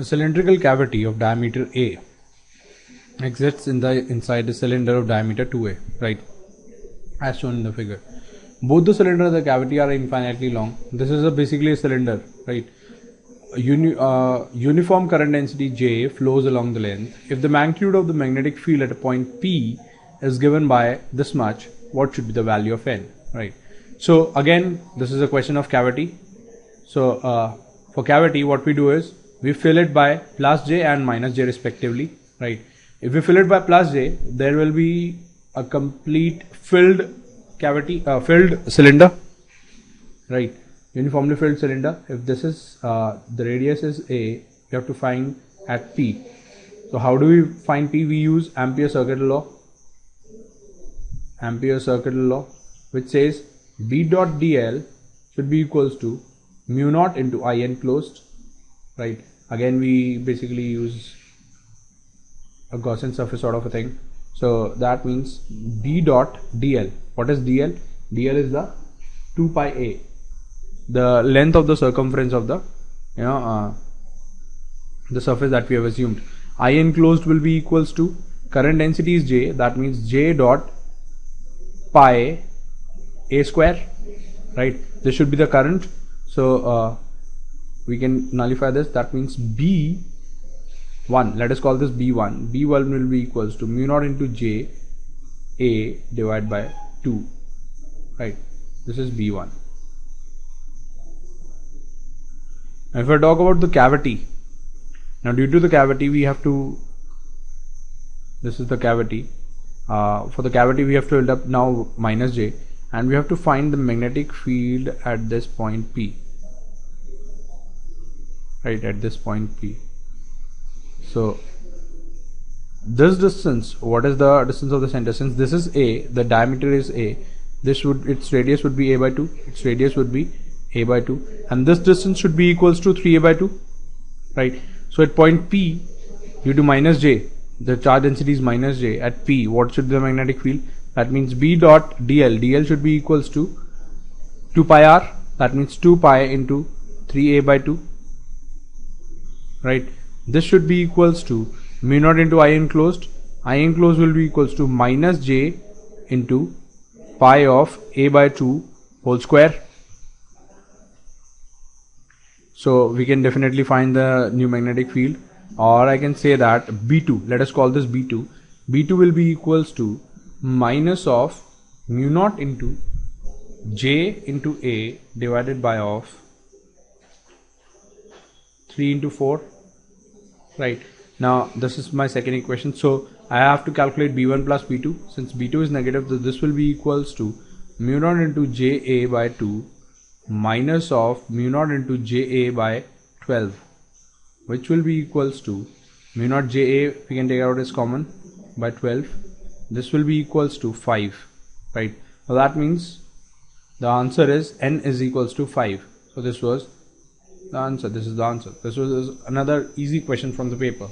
A cylindrical cavity of diameter A exists inside a cylinder of diameter 2A, right? As shown in the figure. Both the cylinders of the cavity are infinitely long. This is basically a cylinder, right? Uniform current density J flows along the length. If the magnitude of the magnetic field at a point P is given by this much, what should be the value of N, right? So again, this is a question of cavity. So for cavity, what we do is we fill it by plus J and minus J respectively, right? If we fill it by plus J, there will be a complete filled cavity, filled cylinder, right? Uniformly filled cylinder. If this is the radius is A, we have to find at P. So how do we find P? We use Ampere's circuital law. Ampere's circuital law, which says B dot dl should be equals to mu naught into I enclosed, right? Again, we basically use a Gaussian surface sort of a thing. So that means B dot dl. What is dl? dl is the 2 pi a, the length of the circumference of the the surface that we have assumed. I enclosed will be equals to current density is J. That means J dot pi a square, right? This should be the current. So we can nullify this. That means B1, let us call this B1. B1 will be equals to mu naught into J A divided by 2, right? This is B1. Now if I talk about the cavity, now due to the cavity we have to, this is the cavity. For the cavity we have to build up now minus J, and we have to find the magnetic field at this point P, right, at this point P. So this distance, what is the distance of the center? Since this is A, the diameter is A, this would, its radius would be A by 2, its radius would be A by 2, and this distance should be equals to 3A by 2, right? So at point P, due to minus J, the charge density is minus J, at P, what should be the magnetic field? That means B dot dl, dl should be equals to 2 pi r, that means 2 pi into 3A by 2, right? This should be equals to mu naught into I enclosed. I enclosed will be equals to minus J into pi of A by 2 whole square. So we can definitely find the new magnetic field, or I can say that B2, let us call this B2. B2 will be equals to minus of mu naught into J into A divided by of 3 into 4, right? Now this is my second equation, so I have to calculate B1 plus B2. Since B2 is negative, so this will be equals to mu naught into JA by 2 minus of mu naught into JA by 12, which will be equals to mu naught JA, we can take out as common, by 12. This will be equals to 5, right? So that means the answer is N is equals to 5. So this was the answer. This is the answer. This was another easy question from the paper.